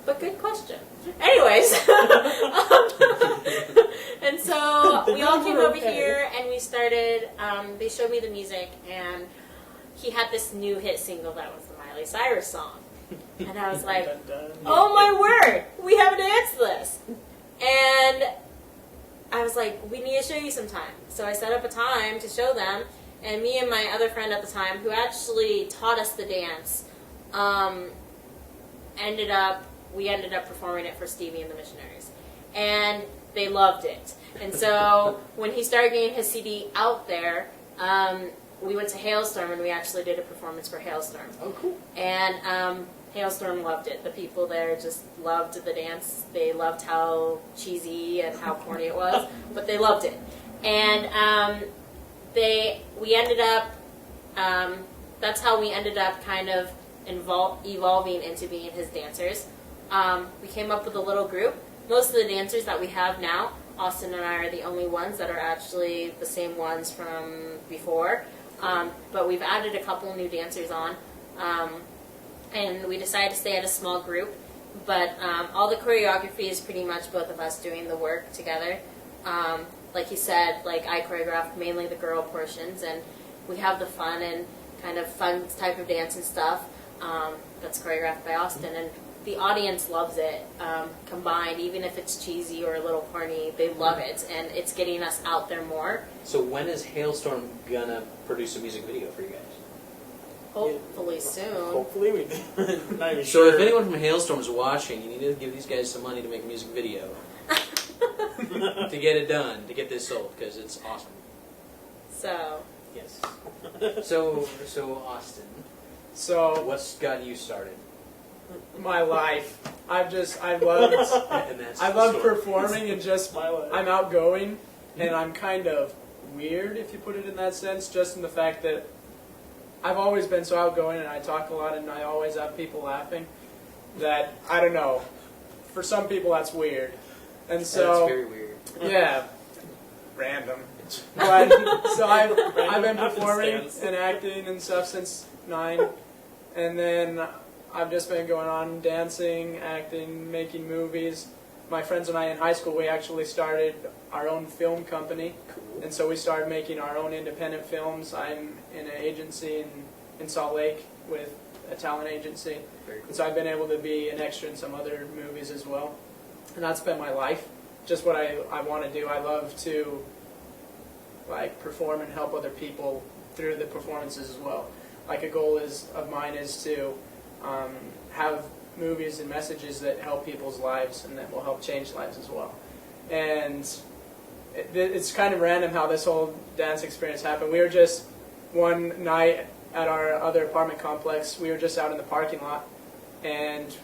But good question. Anyways, and so we all came over here and we started, they showed me the music, and he had this new hit single that was the Miley Cyrus song. And I was like, oh my word, we have a dance list. And I was like, we need to show you some time. So I set up a time to show them, and me and my other friend at the time, who actually taught us the dance, ended up performing it for Stevie and the Missionaries. And they loved it. And so when he started getting his CD out there, we went to Hailstorm, and we actually did a performance for Hailstorm. Oh, cool. And Hailstorm loved it. The people there just loved the dance. They loved how cheesy and how corny it was, but they loved it. And we ended up, that's how we ended up kind of evolving into being his dancers. We came up with a little group. Most of the dancers that we have now, Austin and I are the only ones that are actually the same ones from before. But we've added a couple new dancers on. And we decided to stay at a small group. But all the choreography is pretty much both of us doing the work together. Like he said, like I choreographed mainly the girl portions, and we have the fun and kind of fun type of dance and stuff that's choreographed by Austin. And the audience loves it combined, even if it's cheesy or a little corny, they love it, and it's getting us out there more. So when is Hailstorm gonna produce a music video for you guys? Hopefully soon. Hopefully we not even So if anyone from Hailstorm is watching, you need to give these guys some money to make a music video. To get it done, to get this sold, because it's awesome. So. Yes. So Austin. So what's got you started? my life. I love performing and just My life. I'm outgoing and I'm kind of weird, if you put it in that sense, just in the fact that I've always been so outgoing and I talk a lot and I always have people laughing that, I don't know, for some people that's weird. And so That's very weird. yeah, random. But, so I've been performing happenstance. and acting and stuff since 9, and then I've just been going on dancing, acting, making movies. My friends and I in high school, we actually started our own film company, and so we started making our own independent films. I'm in an agency in Salt Lake with a talent agency, Very cool. and so I've been able to be an extra in some other movies as well. And that's been my life, just what I want to do. I love to perform and help other people through the performances as well. Like a goal of mine is to have movies and messages that help people's lives and that will help change lives as well. And it's kind of random how this whole dance experience happened. We were just one night at our other apartment complex, we were just out in the parking lot, and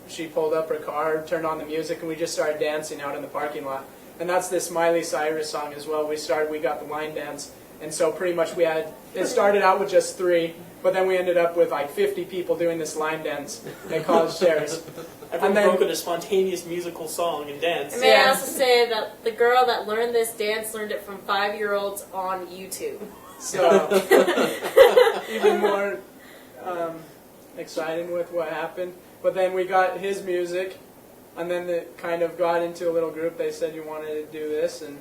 she pulled up her car, turned on the music, and we just started dancing out in the parking lot. And that's this Miley Cyrus song as well. We got the line dance, and so pretty much it started out with just 3, but then we ended up with 50 people doing this line dance at college chairs. Everyone broke into a spontaneous musical song and dance. And may I also say that the girl that learned this dance learned it from 5-year-olds on YouTube. So, even more exciting with what happened. But then we got his music, and then it kind of got into a little group. They said you wanted to do this, and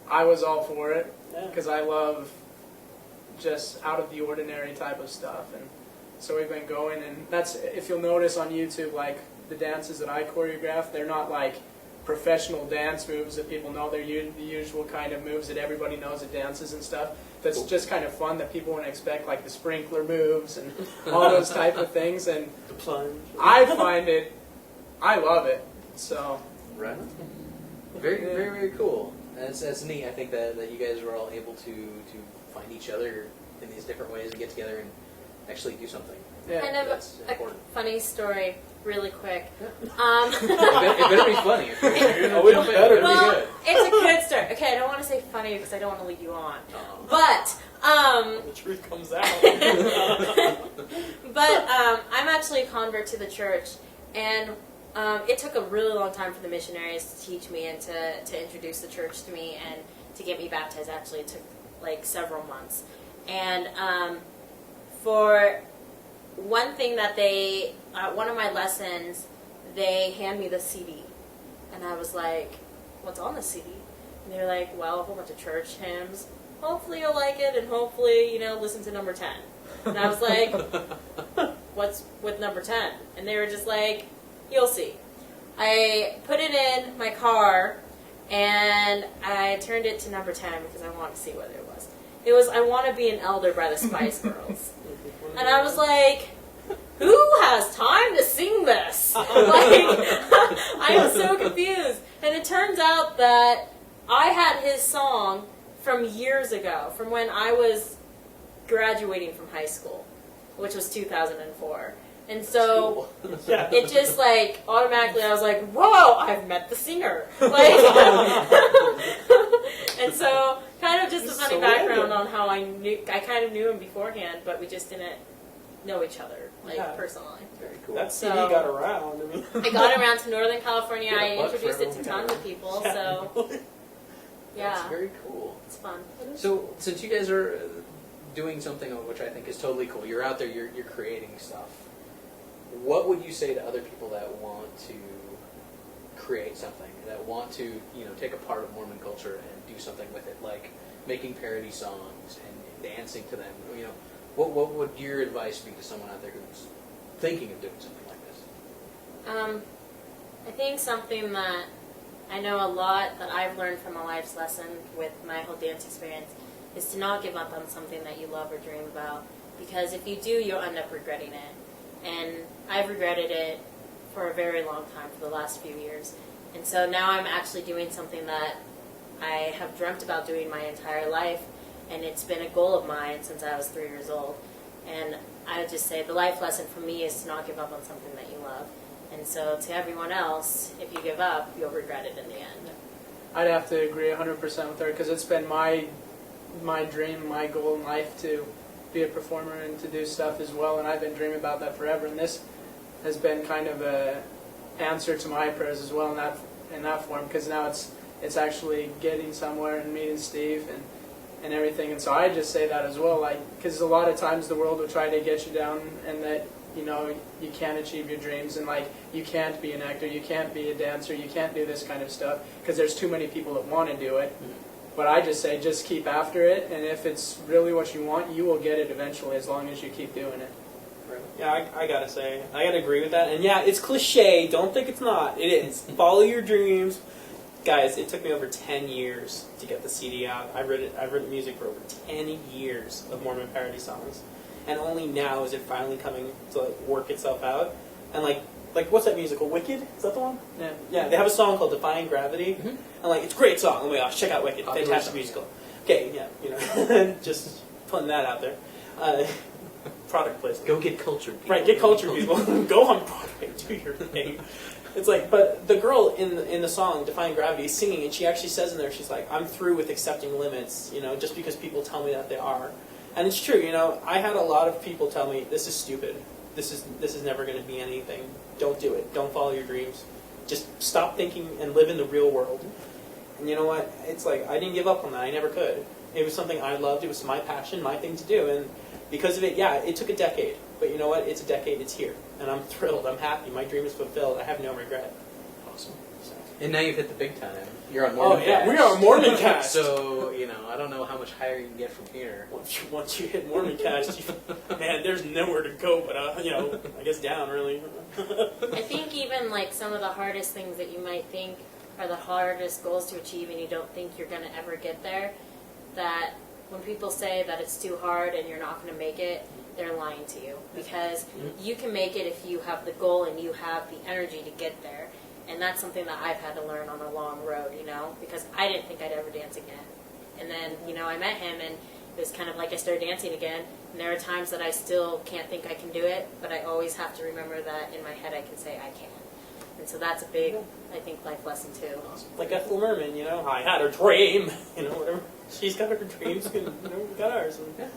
I was all for it, because I love just out of the ordinary type of stuff. And so we've been going, and that's, if you'll notice on YouTube, the dances that I choreograph, they're not professional dance moves that people know. They're the usual kind of moves that everybody knows at dances and stuff. That's just kind of fun that people wouldn't expect, like the sprinkler moves and all those type of things. And The plunge. I love it. So Right. Very, very, very cool. That's neat. I think that you guys were all able to find each other in these different ways and get together and actually do something. yeah. Kind of That's a important. funny story, really quick. It better be funny. Oh, it better be Well, good. it's a good story. Okay, I don't want to say funny because I don't want to lead you on. Oh. But, The truth comes out. I'm actually a convert to the church, and it took a really long time for the missionaries to teach me and to introduce the church to me and to get me baptized. Actually, it took several months. And for one thing that one of my lessons, they hand me the CD. And I was like, what's on the CD? And they're like, well, a whole bunch of church hymns. Hopefully you'll like it, and hopefully, listen to number 10. And I was like, what's with number 10? And they were just like, you'll see. I put it in my car, and I turned it to number 10 because I wanted to see what it was. It was I Want to Be an Elder by the Spice Girls. And I was like, who has time to sing this? I am so confused. And it turns out that I had his song from years ago, from when I was graduating from high school, which was 2004. And so it just automatically I was like, whoa, I've met the singer. And so kind of just a funny background on how I kind of knew him beforehand, but we just didn't know each other personally. Very cool. That CD got around. It got around to Northern California. I introduced it to tons of people. So yeah, that's very cool. It's fun. So since you guys are doing something which I think is totally cool, you're out there, you're creating stuff. What would you say to other people that want to create something, that want to take a part of Mormon culture and do something with it, like making parody songs and dancing to them? What would your advice be to someone out there who's thinking of doing something like this? I think something that I know a lot that I've learned from a life's lesson with my whole dance experience is to not give up on something that you love or dream about, because if you do, you'll end up regretting it. And I've regretted it for a very long time, for the last few years. And so now I'm actually doing something that I have dreamt about doing my entire life, and it's been a goal of mine since I was 3 years old. And I would just say the life lesson for me is to not give up on something that you love. And so to everyone else, if you give up, you'll regret it in the end. I'd have to agree 100% with her, because it's been my dream, my goal in life to be a performer and to do stuff as well, and I've been dreaming about that forever, and this has been kind of a answer to my prayers as well in that form, because now it's actually getting somewhere and meeting Steve and everything. And so I just say that as well, because a lot of times the world will try to get you down, and that you can't achieve your dreams, and you can't be an actor, you can't be a dancer, you can't do this kind of stuff because there's too many people that want to do it. But I just say, just keep after it, and if it's really what you want, you will get it eventually, as long as you keep doing it. Yeah, I gotta say, I gotta agree with that. And yeah, it's cliche. Don't think it's not. It is. Follow your dreams, guys. It took me over 10 years to get the CD out. I've written music for over 10 years of Mormon parody songs, and only now is it finally coming to work itself out. And like what's that musical? Wicked? Is that the one? Yeah. Yeah, they have a song called "Defying Gravity," and it's a great song. Oh my gosh, check out Wicked, fantastic musical. Okay, yeah, just putting that out there. Product placement. Go get cultured people. Right, get cultured people. Go on Broadway, do your thing. It's but the girl in the song "Defying Gravity" is singing, and she actually says in there, she's like, "I'm through with accepting limits, just because people tell me that they are." And it's true, I had a lot of people tell me, "This is stupid. This is never going to be anything. Don't do it. Don't follow your dreams. Just stop thinking and live in the real world." And you know what? It's I didn't give up on that. I never could. It was something I loved. It was my passion, my thing to do. And because of it, yeah, it took a decade. But you know what? It's a decade. It's here. And I'm thrilled. I'm happy. My dream is fulfilled. I have no regret. Awesome. And now you've hit the big time. You're on MormonCast. Oh, yeah. We are on MormonCast. So, I don't know how much higher you can get from here. Once you hit MormonCast, man, there's nowhere to go but, I guess down, really. I think even, some of the hardest things that you might think are the hardest goals to achieve and you don't think you're going to ever get there, that when people say that it's too hard and you're not going to make it, they're lying to you. Because you can make it if you have the goal and you have the energy to get there. And that's something that I've had to learn on a long road, because I didn't think I'd ever dance again. And then, I met him, and it was kind of like I started dancing again. And there are times that I still can't think I can do it, but I always have to remember that in my head I can say I can. And so that's a big, I think, life lesson, too. Like Ethel Merman, I had a dream, whatever. She's got her dreams, and we got ours. And